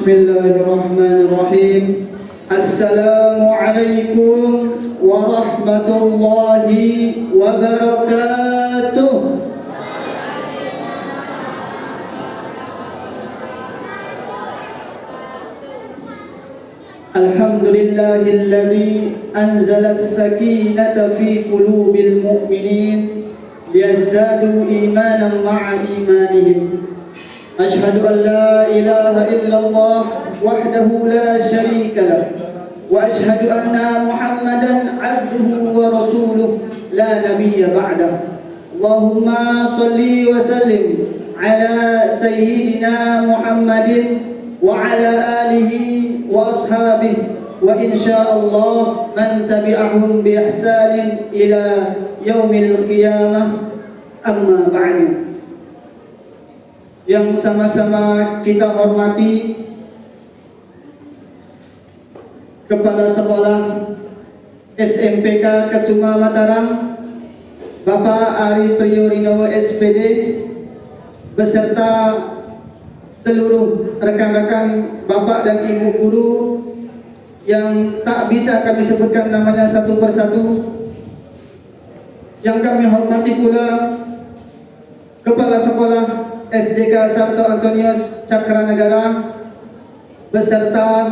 Bismillahirrahmanirrahim. Assalamualaikum warahmatullahi wabarakatuh. Alhamdulillahilladzi anzala as-sakinata fi qulubil mu'minin liyazdadu imanan ma'a imanihim. Ashhadu an la ilaha illallah wahdahu la syarika lah wa ashhadu anna Muhammadan abduhu wa rasuluh la nabiyya ba'dah. Allahumma salli wa sallim ala sayyidina Muhammadin wa ala alihi wa ashabihi wa insyaallah man tabi'ahum bi ihsanin ila yaumil qiyamah. Amma ba'du. Yang sama-sama kita hormati Kepala Sekolah SMPK Kesuma Mataram Bapak Ari Priyorino SPD beserta seluruh rekan-rekan Bapak dan Ibu guru yang tak bisa kami sebutkan namanya satu persatu. Yang kami hormati pula Kepala Sekolah SDK Santo Antonius Cakranegara beserta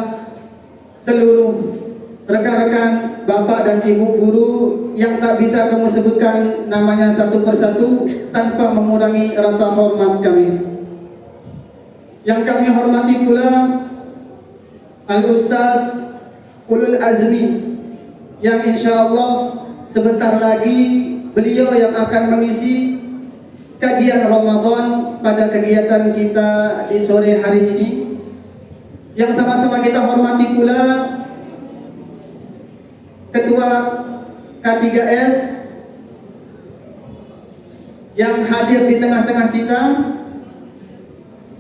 seluruh rekan-rekan Bapak dan Ibu guru yang tak bisa kami sebutkan namanya satu persatu tanpa mengurangi rasa hormat kami. Yang kami hormati pula Al-Ustaz Ulul Azmi yang insyaallah sebentar lagi beliau yang akan mengisi kajian Ramadan pada kegiatan kita di sore hari ini. Yang sama-sama kita hormati pula Ketua K3S yang hadir di tengah-tengah kita,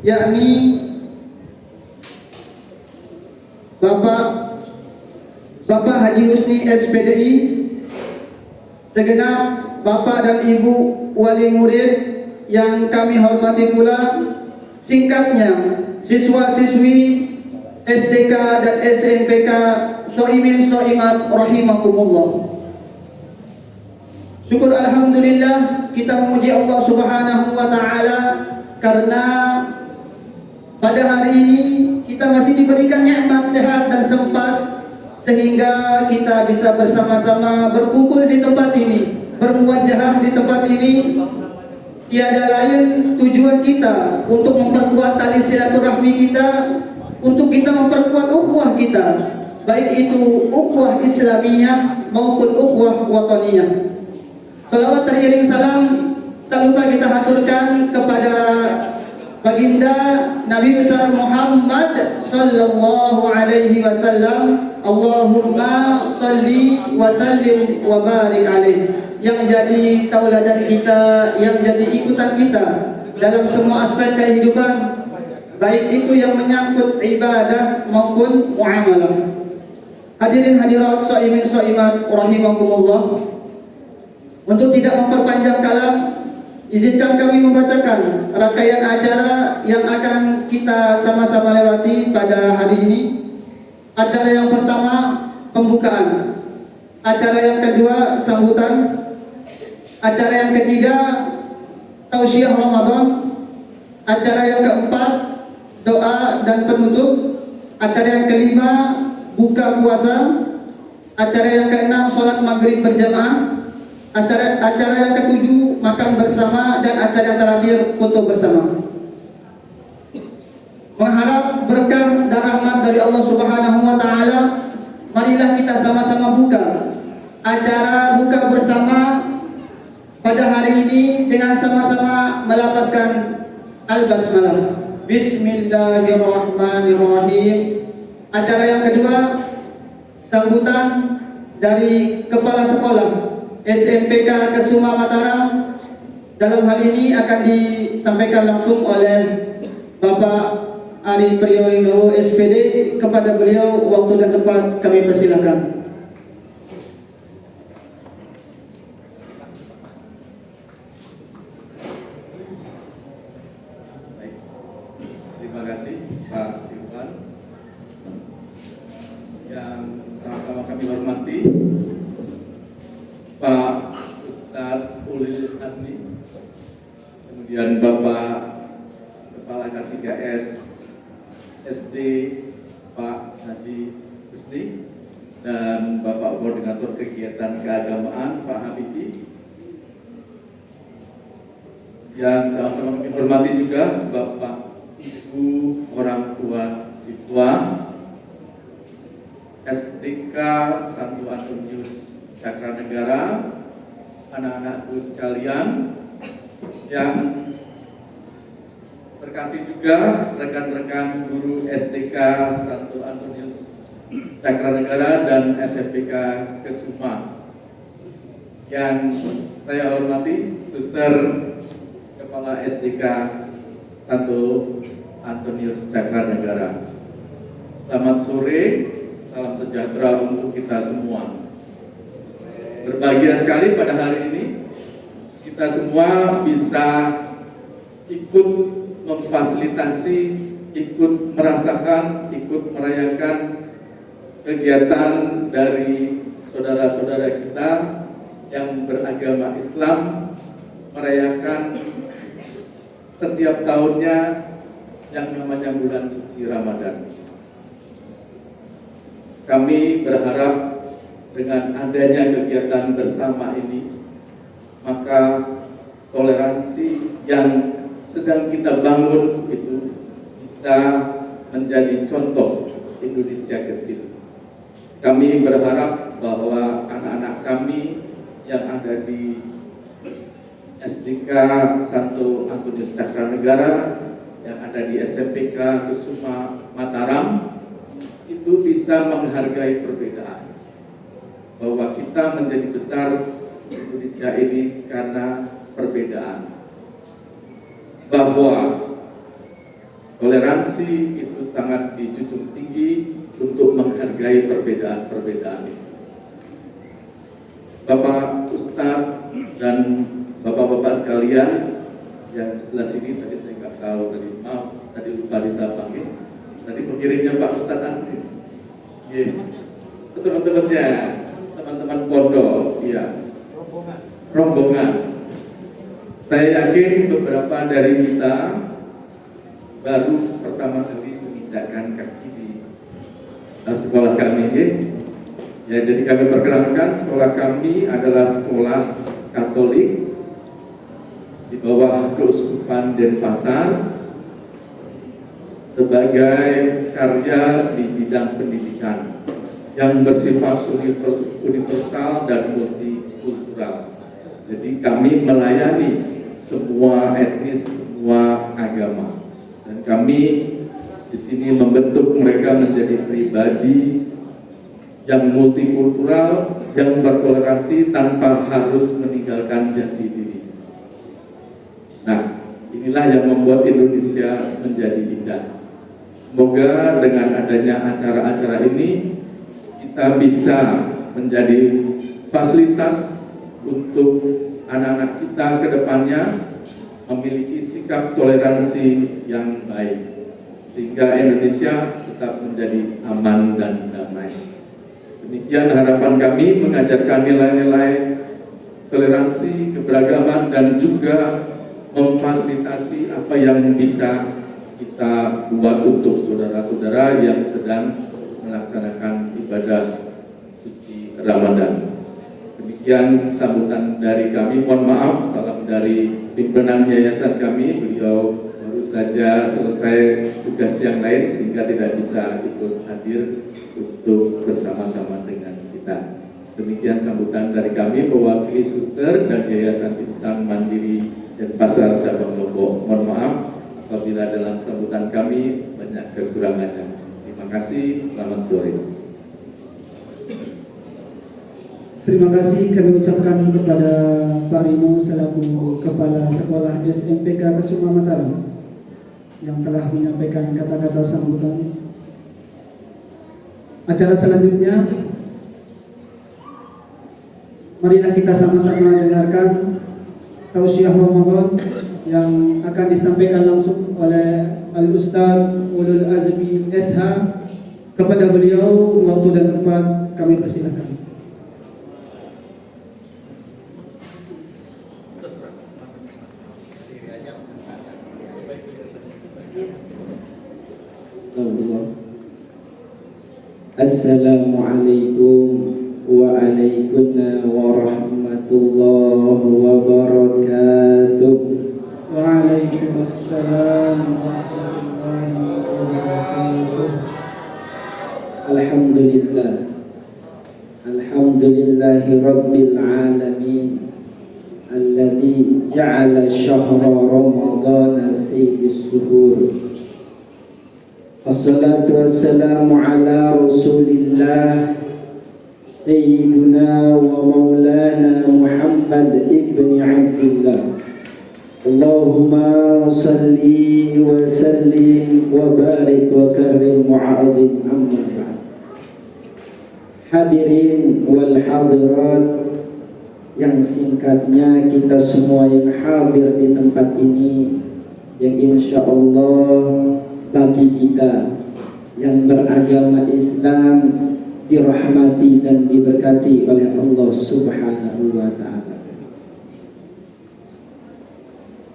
yakni Bapak Haji Husni SPDI, segenap Bapak dan Ibu wali murid yang kami hormati pula, singkatnya siswa-siswi SDK dan SMPK Soimin Soimat rahimakumullah. Syukur alhamdulillah kita memuji Allah Subhanahu wa taala karena pada hari ini kita masih diberikan nikmat sehat dan sempat sehingga kita bisa bersama-sama berkumpul di tempat ini, bermuajahah di tempat ini. Tiada lain tujuan kita untuk memperkuat tali silaturahmi kita, untuk kita memperkuat ukhuwah kita, baik itu ukhuwah Islamiyah maupun ukhuwah wataniyah. Salawat teriring salam tak lupa kita haturkan kepada baginda Nabi besar Muhammad sallallahu alaihi wasallam. Allahumma salli wa sallim wa barik alaihi, yang jadi tauladan kita, yang jadi ikutan kita dalam semua aspek kehidupan, baik itu yang menyangkut ibadah maupun muamalah. Hadirin hadirat soimin soimat rahimakumullah. Untuk tidak memperpanjang kalam, izinkan kami membacakan rangkaian acara yang akan kita sama-sama lewati pada hari ini. Acara yang pertama pembukaan, acara yang kedua sambutan, acara yang ketiga tausiah Ramadan, acara yang keempat doa dan penutup, acara yang kelima buka puasa, acara yang keenam sholat maghrib berjamaah, acara yang ketujuh makan bersama, dan acara yang terakhir foto bersama. Mengharap berkah dan rahmat dari Allah Subhanahu wa taala, marilah kita sama-sama buka acara buka bersama pada hari ini dengan sama-sama melafazkan al-basmalah. Bismillahirrahmanirrahim. Acara yang kedua sambutan dari Kepala Sekolah SMPK Kesuma Mataram. Dalam hal ini akan disampaikan langsung oleh Bapak Ari Priyorino SPD. Kepada beliau waktu dan tempat kami persilakan. Terima kasih Pak Irfan. hormati Pak Ustadz Ulil Asni, kemudian Bapak Kepala K3S SD Pak Haji Husni, dan Bapak Koordinator Kegiatan Keagamaan Pak Habibi, yang sama-sama kami hormati juga Bapak Ibu orang tua siswa SDK Santo Antonius Cakranegara, anak-anakku sekalian yang terkasih juga rekan-rekan guru SDK Santo Antonius Cakranegara dan SMPK Kesuma yang saya hormati Suster Kepala SDK Santo Antonius Cakranegara. Selamat sore, salam sejahtera untuk kita semua. Berbahagia sekali pada hari ini kita semua bisa ikut memfasilitasi, ikut merasakan, ikut merayakan kegiatan dari saudara-saudara kita yang beragama Islam, merayakan setiap tahunnya yang namanya bulan suci Ramadan. Kami berharap dengan adanya kegiatan bersama ini, maka toleransi yang sedang kita bangun itu bisa menjadi contoh Indonesia kecil. Kami berharap bahwa anak-anak kami yang ada di SDK Santo Antonius Cakranegara, yang ada di SMPK Kesuma Mataram, itu bisa menghargai perbedaan. Bahwa kita menjadi besar Indonesia ini karena perbedaan. Bahwa toleransi itu sangat dijunjung tinggi untuk menghargai perbedaan-perbedaan. Bapak Ustadz dan Bapak-bapak sekalian yang sebelah sini, tadi saya nggak tahu, tadi lupa disapa. Tadi pengirimnya Pak Ustadz Asni. Teman-temannya, teman-teman pondok, ya, rombongan. Saya yakin beberapa dari kita baru pertama kali menginjakkan kaki di sekolah kami. Ya, jadi kami perkenalkan, sekolah kami adalah sekolah Katolik di bawah Keuskupan Denpasar sebagai karya di bidang pendidikan yang bersifat universal dan multikultural. Jadi kami melayani semua etnis, semua agama, dan kami di sini membentuk mereka menjadi pribadi yang multikultural, yang bertoleransi tanpa harus meninggalkan jati diri. Nah, inilah yang membuat Indonesia menjadi indah. Semoga dengan adanya acara-acara ini kita bisa menjadi fasilitas untuk anak-anak kita ke depannya memiliki sikap toleransi yang baik, sehingga Indonesia tetap menjadi aman dan damai. Demikian harapan kami, mengajarkan nilai-nilai toleransi, keberagaman, dan juga memfasilitasi apa yang bisa kita buat untuk saudara-saudara yang sedang melaksanakan ibadah suci Ramadan. Demikian sambutan dari kami. Mohon maaf, salam dari pimpinan yayasan kami. Beliau baru saja selesai tugas yang lain sehingga tidak bisa ikut hadir untuk bersama-sama dengan kita. Demikian sambutan dari kami, mewakili Suster dan Yayasan Insan Mandiri Denpasar Cabang Lombok. Mohon maaf apabila dalam sambutan kami banyak kekurangannya. Terima kasih, selamat sore. Terima kasih kami ucapkan kepada Pak Rino selaku Kepala Sekolah SMPK Kesuma Mataram yang telah menyampaikan kata-kata sambutan. Acara selanjutnya, marilah kita sama-sama dengarkan tausiah Ramadan yang akan disampaikan langsung oleh Al-Ustadz Ulul Azmi SH Kepada beliau waktu dan tempat kami persilakan. Assalamualaikum warahmatullahi wabarakatuh. Waalaikumsalam warahmatullahi wabarakatuh. Alhamdulillahi rabbil alamin alladzi ja'ala syahra ramadhana sayyidis suhur. Assalatu wassalamu ala rasulillah Sayyiduna wa maulana Muhammad ibn Abdullah. Allahumma salli wa sallim wa barik wa karim mu'adzim amma ba'd. Hadirin wal hadirat, yang singkatnya kita semua yang hadir di tempat ini, yang insya Allah bagi kita yang beragama Islam dirahmati dan diberkati oleh Allah Subhanahu wa ta'ala.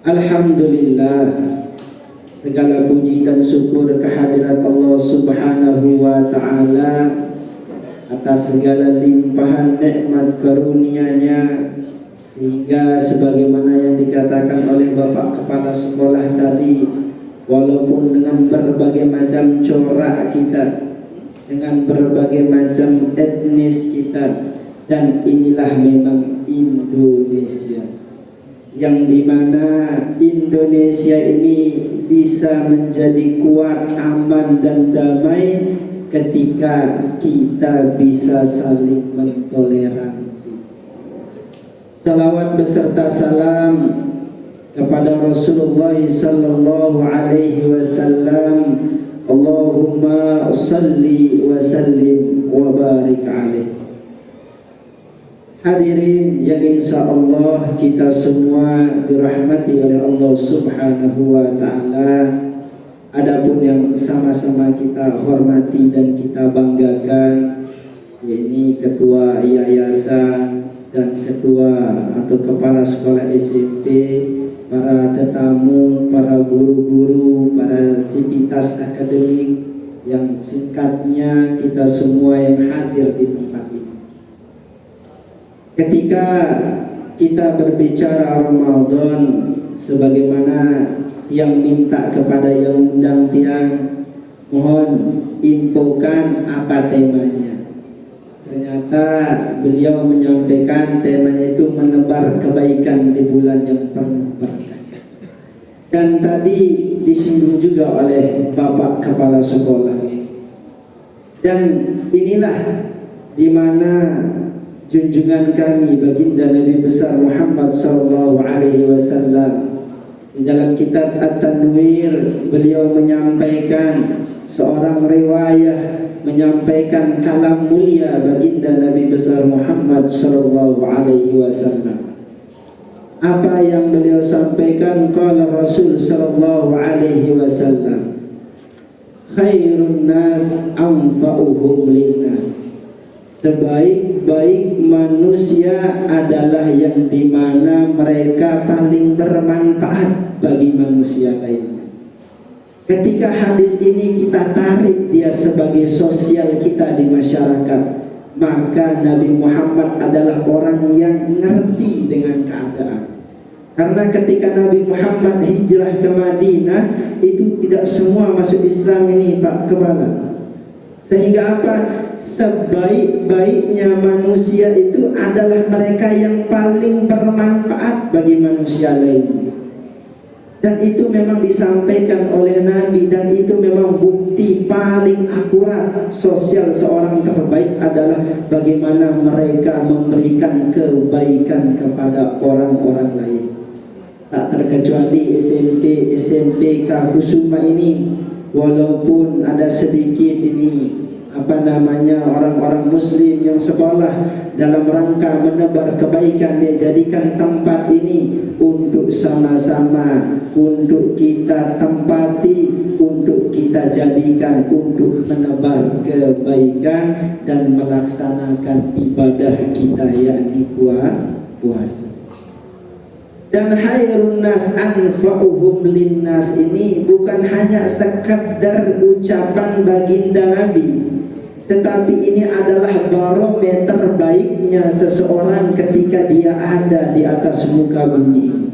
Alhamdulillah, segala puji dan syukur kehadirat Allah Subhanahu wa ta'ala atas segala limpahan nikmat karunia-Nya, sehingga sebagaimana yang dikatakan oleh Bapak Kepala Sekolah tadi, walaupun dengan berbagai macam corak kita, dengan berbagai macam etnis kita, dan inilah memang Indonesia, yang dimana Indonesia ini bisa menjadi kuat, aman dan damai ketika kita bisa saling mentoleransi. Salawat beserta salam kepada Rasulullah sallallahu alaihi wasallam. Allahumma salli wa sallim wa barik alaihi. Hadirin yang insya Allah kita semua dirahmati oleh Allah Subhanahu wa ta'ala. Adapun yang sama-sama kita hormati dan kita banggakan, yakni ketua yayasan dan ketua atau kepala sekolah SMP, para tetamu, para guru-guru, para sivitas akademik, yang singkatnya kita semua yang hadir di tempat ini. Ketika kita berbicara Ramadan, sebagaimana yang minta kepada yang undang tiang, mohon infokan apa temanya. Ternyata beliau menyampaikan temanya itu menebar kebaikan di bulan yang penuh berkah. Dan tadi disinggung juga oleh Bapak Kepala Sekolah. Dan inilah di mana junjungan kami baginda Nabi besar Muhammad sallallahu alaihi wasallam, di dalam kitab At-Tanwir beliau menyampaikan seorang riwayah, menyampaikan kalam mulia baginda Nabi besar Muhammad sallallahu alaihi wasallam. Apa yang beliau sampaikan? Qala Rasul sallallahu alaihi wasallam, khairun nas anfa'uhum linnas. Sebaik-baik manusia adalah yang dimana mereka paling bermanfaat bagi manusia lainnya. Ketika hadis ini kita tarik dia sebagai sosial kita di masyarakat, maka Nabi Muhammad adalah orang yang ngerti dengan keadaan. Karena ketika Nabi Muhammad hijrah ke Madinah, itu tidak semua masuk Islam ini, Pak Kepala. Sehingga apa? Sebaik-baiknya manusia itu adalah mereka yang paling bermanfaat bagi manusia lain. Dan itu memang disampaikan oleh Nabi, dan itu memang bukti paling akurat sosial seorang terbaik adalah bagaimana mereka memberikan kebaikan kepada orang-orang lain. Tak terkecuali SMPK Kusuma ini, walaupun ada sedikit ini orang-orang muslim yang sekolah dalam rangka menebar kebaikan. Dia jadikan tempat ini untuk sama-sama, untuk kita tempati, untuk kita jadikan untuk menebar kebaikan dan melaksanakan ibadah kita, yakni puasa. Dan khairun nas anfa'uhum linnas ini bukan hanya sekadar ucapan baginda Nabi, tetapi ini adalah barometer baiknya seseorang ketika dia ada di atas muka bumi ini.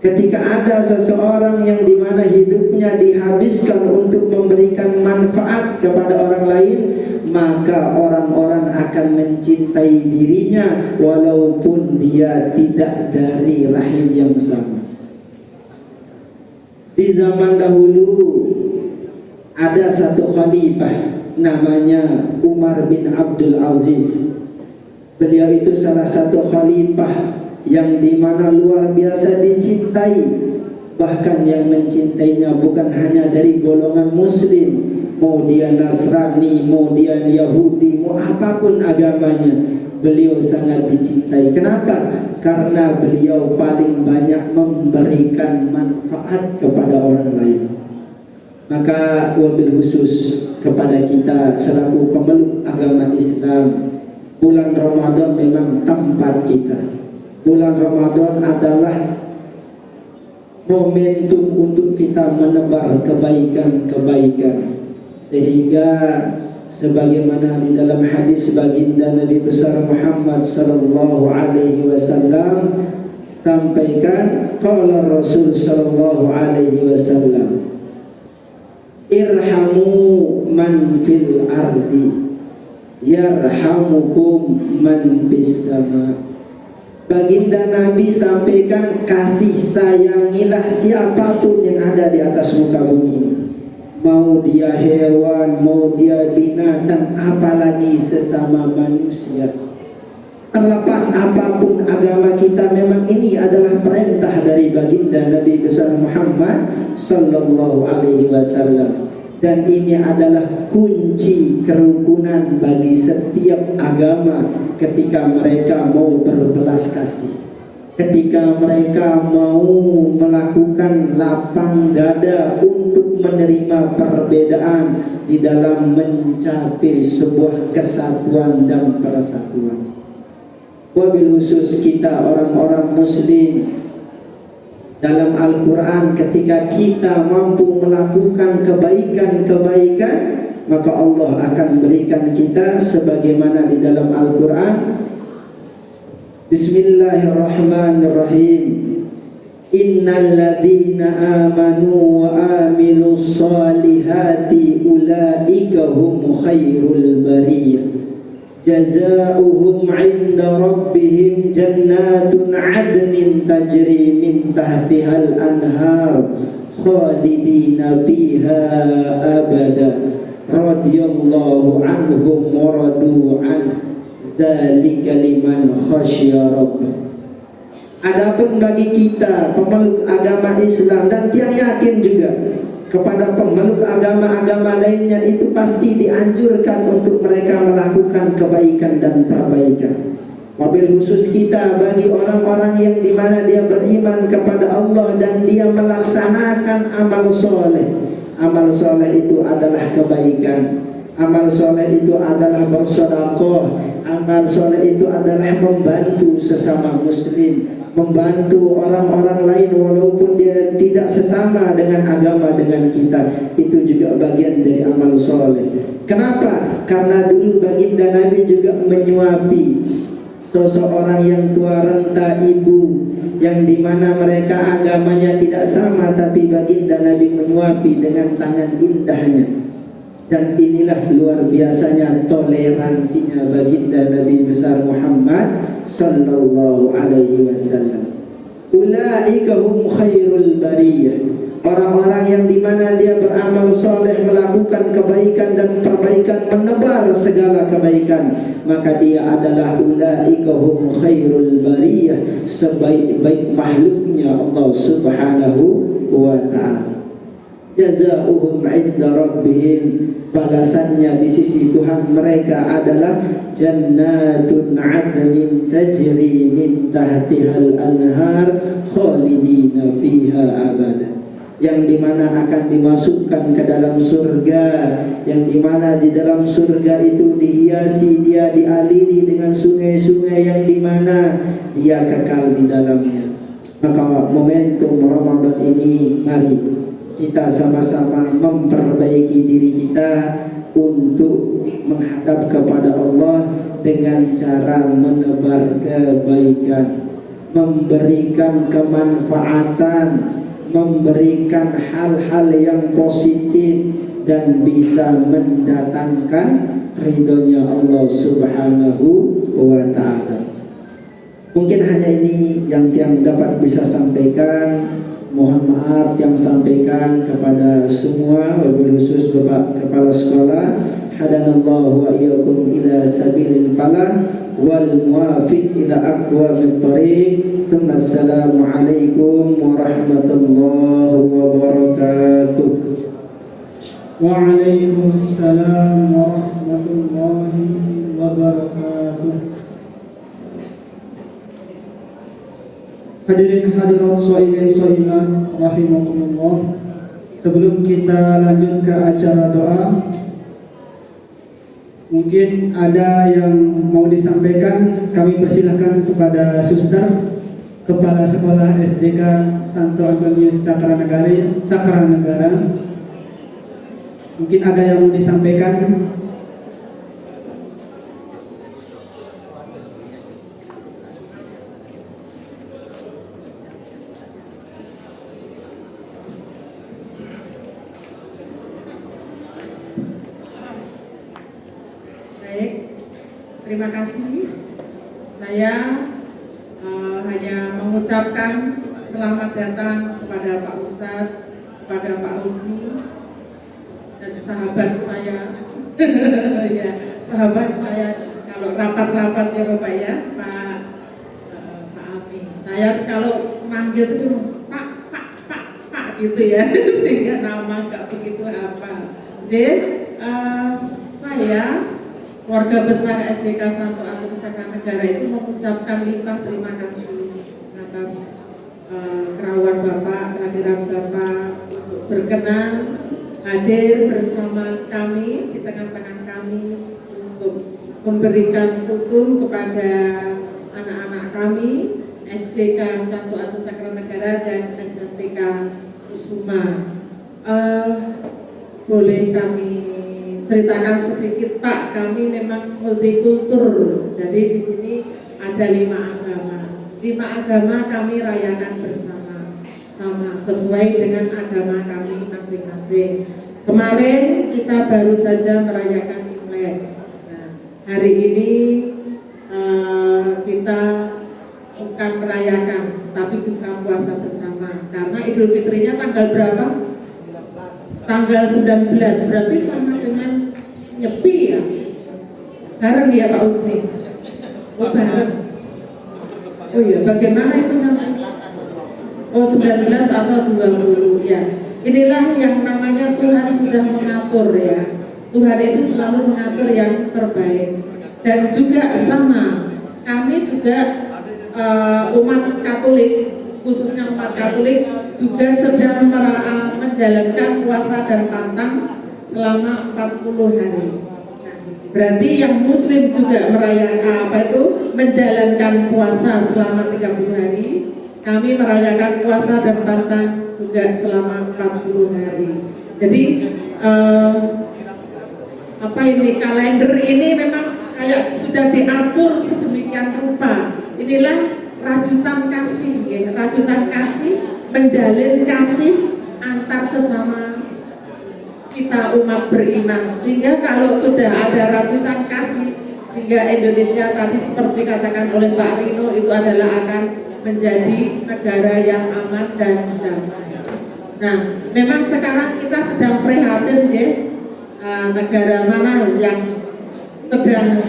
Ketika ada seseorang yang dimana hidupnya dihabiskan untuk memberikan manfaat kepada orang lain, maka orang-orang akan mencintai dirinya walaupun dia tidak dari rahim yang sama. Di zaman dahulu ada satu khalifah namanya Umar bin Abdul Aziz. Beliau itu salah satu khalifah yang dimana luar biasa dicintai. Bahkan yang mencintainya bukan hanya dari golongan muslim, mau dia Nasrani, mau dia Yahudi, mau apapun agamanya, beliau sangat dicintai. Kenapa? Karena beliau paling banyak memberikan manfaat kepada orang lain. Maka wabil khusus kepada kita selaku pemeluk agama Islam, bulan Ramadan memang tempat kita. Bulan Ramadan adalah momentum untuk kita menebar kebaikan-kebaikan, sehingga sebagaimana di dalam hadis baginda Nabi besar Muhammad sallallahu alaihi wasallam sampaikan, qala Rasul sallallahu alaihi wasallam, irhamu man fil ardi yarhamukum man bis sama. Baginda Nabi sampaikan, kasih sayangilah siapapun yang ada di atas muka bumi ini, mau dia hewan, mau dia binatang, apalagi sesama manusia. Terlepas apapun agama kita, memang ini adalah perintah dari baginda Nabi besar Muhammad sallallahu alaihi wasallam. Dan ini adalah kunci kerukunan bagi setiap agama ketika mereka mau berbelas kasih, ketika mereka mau melakukan lapang dada untuk menerima perbedaan di dalam mencapai sebuah kesatuan dan persatuan. Wabil khusus kita orang-orang muslim, dalam Al-Quran ketika kita mampu melakukan kebaikan-kebaikan, maka Allah akan berikan kita sebagaimana di dalam Al-Quran. Bismillahirrahmanirrahim. Innal ladzina amanu wa amilus solihati ulaika hum khairul bariyah. Jazaohum 'inda rabbihim jannatun 'adnin tajri min tahtihal anhar khalidina fiha abada radhiyallahu anhum wa radu an zalika liman khasya rabbah. Adapun bagi kita pemeluk agama Islam dan tiang yakin juga kepada pemeluk agama-agama lainnya, itu pasti dianjurkan untuk mereka melakukan kebaikan dan perbaikan. Wabil khusus kita bagi orang-orang yang dimana dia beriman kepada Allah dan dia melaksanakan amal soleh. Amal soleh itu adalah kebaikan. Amal soleh itu adalah bersedekah. Amal soleh itu adalah membantu sesama muslim, membantu orang-orang lain walaupun dia tidak sesama dengan agama dengan kita. Itu juga bagian dari amal soleh. Kenapa? Karena dulu baginda Nabi juga menyuapi seseorang yang tua renta, ibu yang dimana mereka agamanya tidak sama, tapi baginda Nabi menyuapi dengan tangan indahnya. Dan inilah luar biasanya toleransinya baginda Nabi besar Muhammad sallallahu alaihi wasallam. Ulaika hum khairul bariyah. Orang-orang yang dimana dia beramal soleh, melakukan kebaikan dan perbaikan, menebar segala kebaikan, maka dia adalah ulaika hum khairul bariyah, sebaik-baik makhluknya Allah subhanahu wa ta'ala. jazaohum 'inda rabbihim, balasannya di sisi Tuhan mereka adalah jannatun 'adnin tajri min tahtihal anhar khalidina fiha abada, yang dimana akan dimasukkan ke dalam surga, yang dimana di dalam surga itu dihiasi, dia dialiri dengan sungai-sungai yang dimana dia kekal di dalamnya. Maka momentum Ramadan ini, mari kita sama-sama memperbaiki diri kita untuk menghadap kepada Allah dengan cara menebar kebaikan, memberikan kemanfaatan, memberikan hal-hal yang positif dan bisa mendatangkan ridhonya Allah Subhanahu wa ta'ala. Mungkin hanya ini yang dapat bisa sampaikan. Mohon maaf yang sampaikan kepada semua, wabil khusus Bapak Kepala Sekolah. Hadanallahu wa iyyakum ila sabilil falah wal muwafiq ila aqwamit thoriq. Assalamualaikum warahmatullahi wabarakatuh. Waalaikumsalam warahmatullahi wabarakatuh. Hadirin hadirat shaimin shaimat rahimakumullah. Sebelum kita lanjut ke acara doa, mungkin ada yang mau disampaikan. Kami persilahkan kepada Suster Kepala Sekolah SDK Santo Antonius Cakranegara. Mungkin ada yang mau disampaikan. Terima kasih. Saya hanya mengucapkan selamat datang kepada Pak Ustadz, kepada Pak Husni, dan sahabat saya. Ya, sahabat saya. Kalau rapat-rapat ya Bapak ya, Pak Ami. Saya kalau manggil itu cuma Pak gitu ya, sehingga nama nggak begitu hafal. Jadi saya warga besar SDK Santo Antonius Cakranegara itu mengucapkan limpah terima kasih atas kerawan Bapak, kehadiran Bapak untuk berkenan hadir bersama kami di tengah-tengah kami untuk memberikan tutur kepada anak-anak kami SDK Santo Antonius Cakranegara dan SMPK Kusuma. Boleh kami ceritakan sedikit Pak, kami memang multikultur. Jadi di sini ada 5 agama. 5 agama kami rayakan bersama, sama sesuai dengan agama kami masing-masing. Kemarin kita baru saja merayakan Imlek. Nah, hari ini kita bukan merayakan, tapi buka puasa bersama. Karena Idul Fitrinya tanggal berapa? Tanggal 19, berarti sama dengan nyepi ya? Bareng ya Pak Usni? Oh bareng. Oh iya, bagaimana itu nanti? Oh 19 atau 20 ya. Inilah yang namanya Tuhan sudah mengatur ya. Tuhan itu selalu mengatur yang terbaik. Dan juga sama, kami juga umat Katolik, khususnya umat Katolik juga sedang menjalankan puasa dan pantang selama 40 hari. Nah, berarti yang Muslim juga merayakan menjalankan puasa selama 30 hari. Kami merayakan puasa dan pantang juga selama 40 hari. Jadi kalender ini memang kayak sudah diatur sedemikian rupa. Inilah rajutan kasih, ya. Rajutan kasih, menjalin kasih antar sesama kita umat beriman. Sehingga kalau sudah ada rajutan kasih, sehingga Indonesia tadi seperti dikatakan oleh Pak Rino itu adalah akan menjadi negara yang aman dan damai. Nah, memang sekarang kita sedang prihatin ya, negara mana yang sedang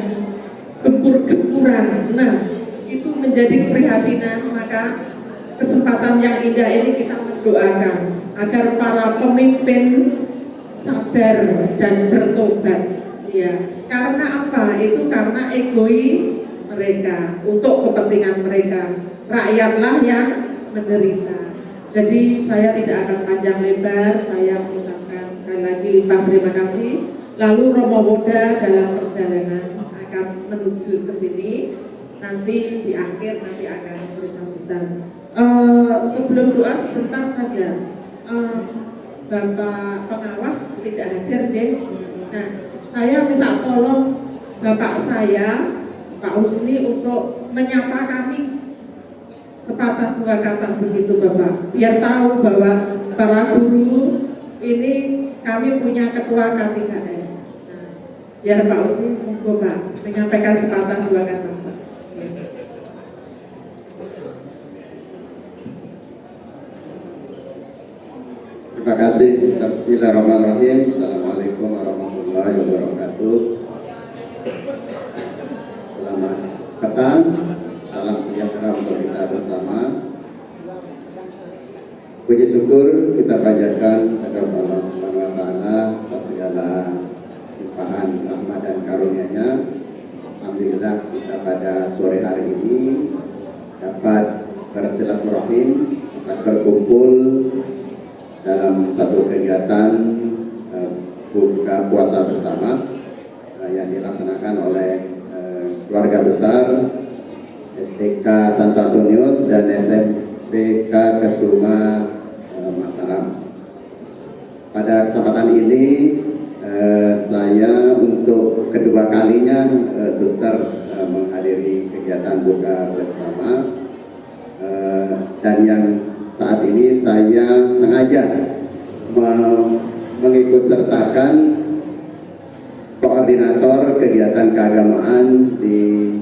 gempur-gempuran. Nah, itu menjadi keprihatinan, maka kesempatan yang indah ini kita mendoakan agar para pemimpin sadar dan bertobat. Ya, karena apa? Itu karena egois mereka, untuk kepentingan mereka. Rakyatlah yang menderita. Jadi saya tidak akan panjang lebar, saya mengucapkan sekali lagi limpah terima kasih. Lalu Romo Boda dalam perjalanan akan menuju ke sini, nanti di akhir nanti akan bersambutan. Sebelum doa sebentar saja, Bapak pengawas tidak hadir, Jeng. Nah, saya minta tolong Bapak saya, Pak Husni, untuk menyapa kami sepatah dua kata begitu Bapak, biar tahu bahwa para guru ini kami punya ketua K3S. Nah, biar Pak Husni monggo Pak menyampaikan sepatah dua kata Pak. Ya. Terima kasih. Bismillahirrahmanirrahim. Assalamualaikum warahmatullahi wabarakatuh. Selamat petang. Salam sejahtera untuk kita bersama. Puji syukur kita panjatkan kepada Allah Subhanahu wa taala atas segala limpahan rahmat dan karunia-Nya. Alhamdulillah kita pada sore hari ini dapat bersilaturahim, dapat berkumpul dalam satu kegiatan buka puasa bersama yang dilaksanakan oleh keluarga besar SDK Santo Antonius dan SMPK Kesuma Mataram. Pada kesempatan ini saya untuk kedua kalinya suster menghadiri kegiatan buka bersama, dan yang saat ini saya sengaja mengikut sertakan koordinator kegiatan keagamaan di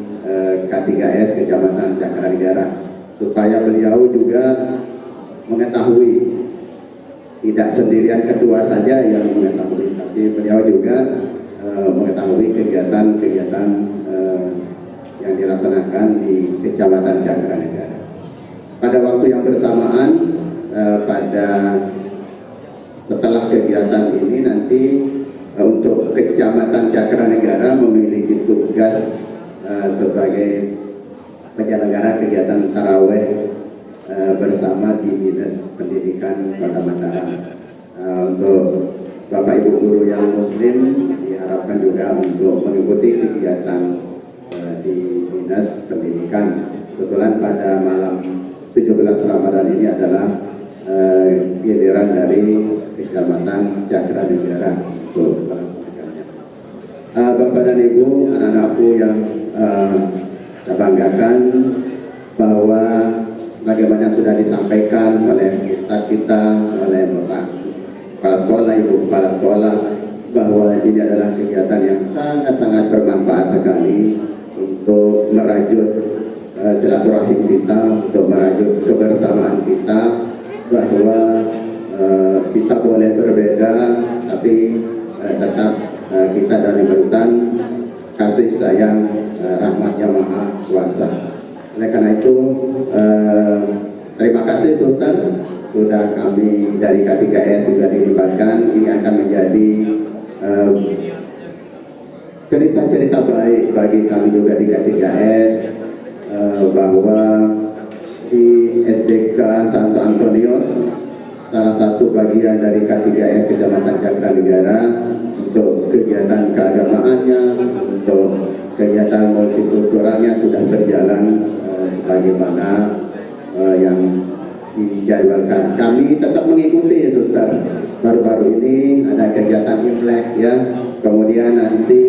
K3S Kecamatan Cakranegara, supaya beliau juga mengetahui, tidak sendirian ketua saja yang mengetahui, tapi beliau juga mengetahui kegiatan-kegiatan yang dilaksanakan di Kecamatan Cakranegara. Pada waktu yang bersamaan, setelah kegiatan ini nanti untuk Kecamatan Cakranegara memiliki tugas sebagai penyelenggara kegiatan taraweh bersama di Dinas Pendidikan Kota Mataram. Untuk Bapak Ibu guru yang Muslim diharapkan juga untuk mengikuti kegiatan di Dinas Pendidikan. Kebetulan pada malam 17 Ramadan ini adalah giliran dari Kecamatan Cakranegara untuk melaksanakannya. Bapak dan Ibu, anak-anakku yang saya banggakan, bahwa bagaimana sudah disampaikan oleh Ustadz kita, oleh Bapak Kepala Sekolah, Ibu Kepala Sekolah, bahwa ini adalah kegiatan yang sangat-sangat bermanfaat sekali untuk merajut silaturahim kita, untuk merajut kebersamaan kita, bahwa kita boleh berbeda, tapi tetap kita dari Banten kasih sayang rahmatnya Maha Kuasa. Oleh karena itu terima kasih Suster, sudah kami dari K3S sudah dilibatkan. Ini akan menjadi cerita-cerita baik bagi kami juga di K3S, bahwa di SDK Santo Antonius, salah satu bagian dari K3S Kecamatan Cakranegara, untuk kegiatan keagamaannya, untuk kegiatan multikulturalnya sudah berjalan sebagaimana yang dijadwalkan. Kami tetap mengikuti, Suster. Baru-baru ini ada kegiatan Imlek ya, kemudian nanti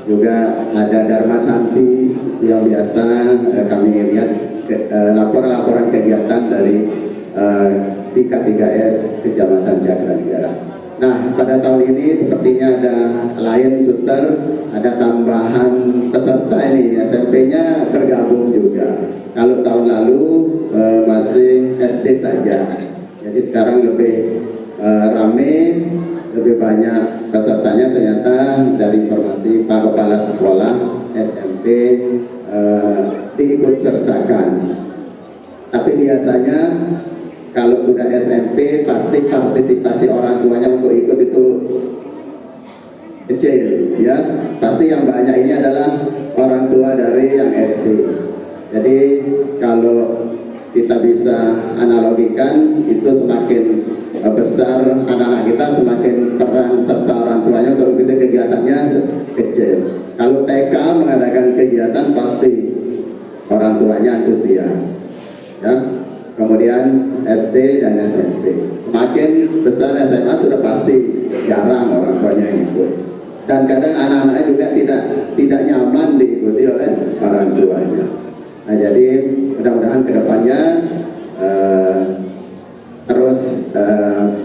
juga ada Dharma Santi yang biasa kami lihat laporan-laporan kegiatan dari di K3S Kecamatan Cakranegara. Nah, pada tahun ini sepertinya ada lain, Suster, ada tambahan peserta ini, SMP-nya bergabung juga. Kalau tahun lalu masih SD saja, jadi sekarang lebih rame, lebih banyak pesertanya. Ternyata dari informasi Pak Kepala Sekolah SMP diikut sertakan. Tapi biasanya kalau sudah SMP pasti partisipasi orang tuanya untuk ikut itu kecil, ya. Pasti yang banyak ini adalah orang tua dari yang SD. Jadi kalau kita bisa analogikan, itu semakin besar anak-anak kita, semakin peran serta orang tuanya untuk mengikuti kegiatannya kecil. Kalau TK mengadakan kegiatan pasti orang tuanya antusias, ya. Kemudian SD dan SMP. Semakin besar SMA sudah pasti jarang orang tuanya yang ikut. Dan kadang anak-anaknya juga tidak nyaman diikuti oleh orang tuanya. Nah, jadi mudah-mudahan kedepannya terus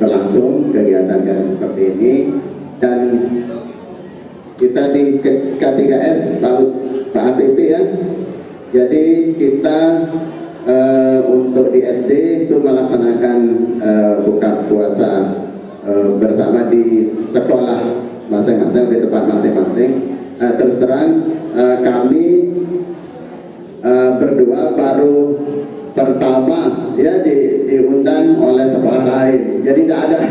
berlangsung kegiatan yang seperti ini, dan kita di K3S Pak HPP, ya. Jadi kita untuk di SD itu melaksanakan buka puasa bersama di sekolah masing-masing, di tempat masing-masing. Terus terang kami berdua baru pertama, ya, diundang oleh sekolah lain. Jadi tidak ada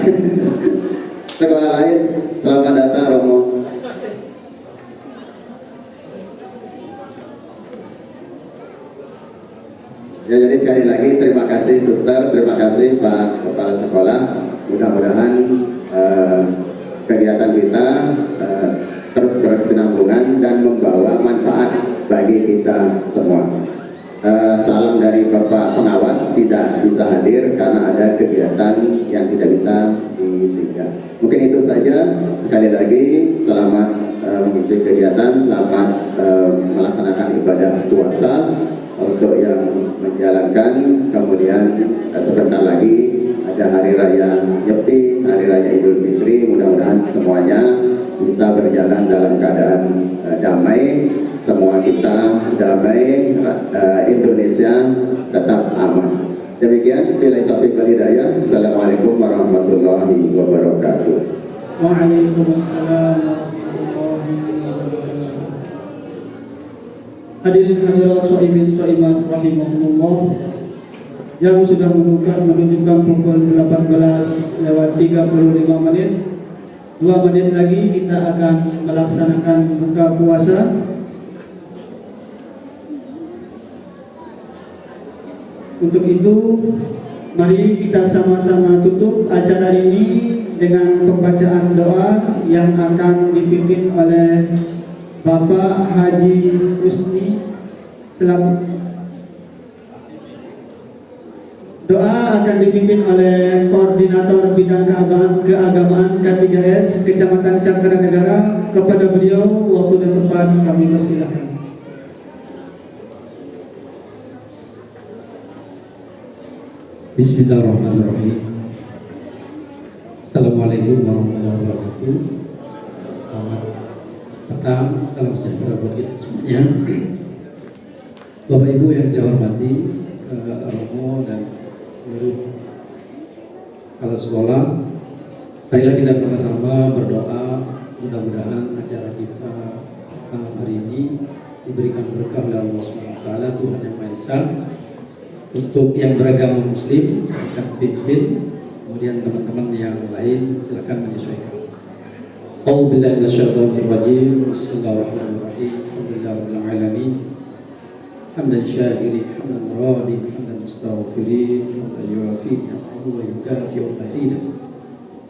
sekolah lain. Selamat datang Romo. Ya, jadi sekali lagi terima kasih Suster, terima kasih Pak Kepala Sekolah. Mudah-mudahan kegiatan kita terus berkesinambungan dan membawa manfaat bagi kita semua. Salam dari Bapak Pengawas, tidak bisa hadir karena ada kegiatan yang tidak bisa ditinggal. Mungkin itu saja. Sekali lagi selamat mengikuti kegiatan, selamat melaksanakan ibadah puasa untuk yang menjalankan. Kemudian sebentar lagi ada Hari Raya Nyepi, Hari Raya Idul Fitri. Mudah-mudahan semuanya bisa berjalan dalam keadaan damai, semua kita damai, Indonesia tetap aman. Demikian, billahi taufiq wal hidayah. Assalamualaikum warahmatullahi wabarakatuh. Waalaikumsalam warahmatullahi wabarakatuh. Hadirin hadirat shaimin shaimat rahimahumullah, yang sudah menunjukkan pukul 18:35 menit. 2 menit lagi kita akan melaksanakan buka puasa. Untuk itu, mari kita sama-sama tutup acara ini dengan pembacaan doa yang akan dipimpin oleh Bapak Haji Husni selaku. Doa akan dipimpin oleh Koordinator Bidang Keagamaan K3S Kecamatan Cakranegara. Kepada beliau waktu dan tempat kami persilakan. Bismillahirrahmanirrahim. Assalamualaikum warahmatullahi wabarakatuh. Selamat petang, salam sejahtera buat kita semuanya. Bapak Ibu yang saya hormati, Romo dan seluruh kepala sekolah, marilah kita sama-sama berdoa. Mudah-mudahan acara kita malam hari ini diberikan berkah oleh Allah SWT, Tuhan Yang Maha Esa. Untuk yang beragama Muslim silakan pimpin, kemudian teman-teman yang lain silakan menyesuaikan. A'udzubillahi minasyaitonir rajim. Bismillahirrahmanirrahim. Alhamdulillahirabbil alamin. Hamdan syakirin, hamdan radin, hamdan mustaghfirin, hamdan yuafi ni'amahu wa yukafi'u madina.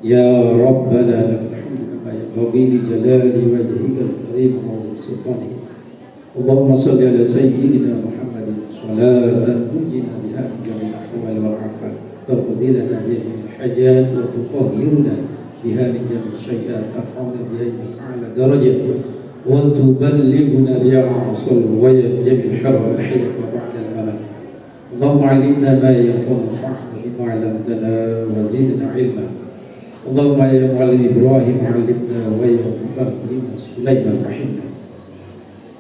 Ya Rabbana lakal hamdu kama yanbaghi li jalali wajhikal karim wa 'azimi sultanik. Allahumma shalli ala sayyidina Muhammadin salatan tunjina biha min jami'il ahwal wal afat wa tudilana biha min hajat wa tutahhiruna biha min jami'il syai'at af'alna biha min a'la darajat wa tuballighuna biha a'sal wa jami'il haram al-hayat wa ba'da al-mamat. Allahumma 'allimna ma yanfa'una wanfa'na bima 'allamtana wa zidna 'ilma. Allahumma ya mu'allim Ibrahim 'allimna wa ya mu'allim Sulaiman rahimna.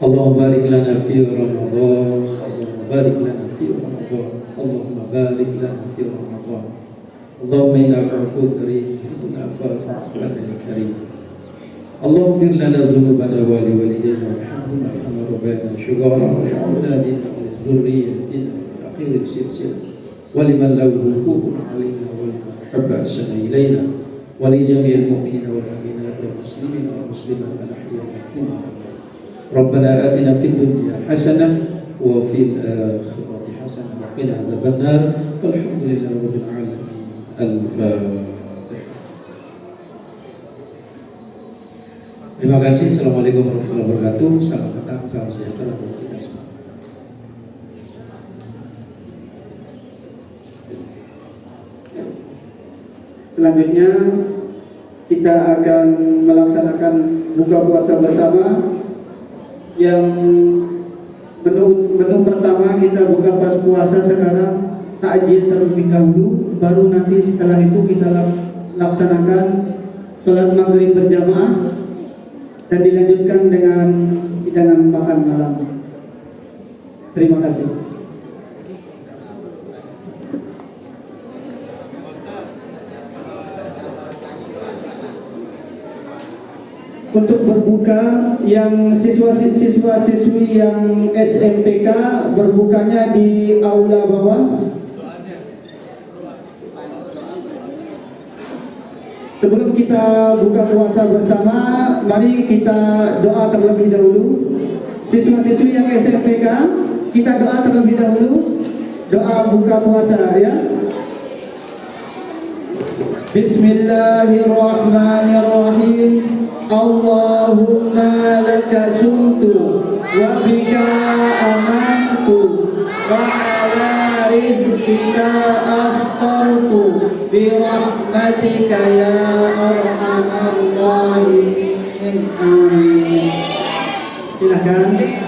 Allahumma barik lana fi Ramadan, Allahumma barik lana fi Ramadan, Allahumma barik lana fi Ramadan. Allahumma innaka 'afuwwun karim, tuhibbul 'afwa fa'fu 'anna ya karim. Allahumma ighfir lana dhunubana wa li walidayna warhamhuma kama rabbayana shighara wa li awladina wa li dhurriyyatina wa li akhiril silsilah ولمن له حقوق علينا ولمن أحب أحسن إلينا ولجميع المؤمنين والمؤمنات والمسلمين والمسلمات الأحياء منهم. ربنا آتنا في الدنيا حسنة وفي الآخرة حسنة وقنا عذاب النار والحمد لله رب العالمين. الفاتحة. Terima kasih. Assalamualaikum warahmatullahi wabarakatuh. Salam petang, salam sejahtera bagi kita semua. Selanjutnya kita akan melaksanakan buka puasa bersama. Yang menu pertama kita buka puasa sekarang takjil terlebih dahulu, baru nanti setelah itu kita laksanakan sholat maghrib berjamaah dan dilanjutkan dengan hidangan makan malam. Terima kasih. Untuk berbuka, yang siswa-siswi yang SMPK berbukanya di aula bawah. Sebelum kita buka puasa bersama, mari kita doa terlebih dahulu. Siswa-siswi yang SMPK, kita doa terlebih dahulu. Doa buka puasa ya. Bismillahirrahmanirrahim. Allahumma laka sumtu wa bika amantu wa ala rizqika aftartu bi rahmatika ya arhamar rahimin. Amin. Silakan.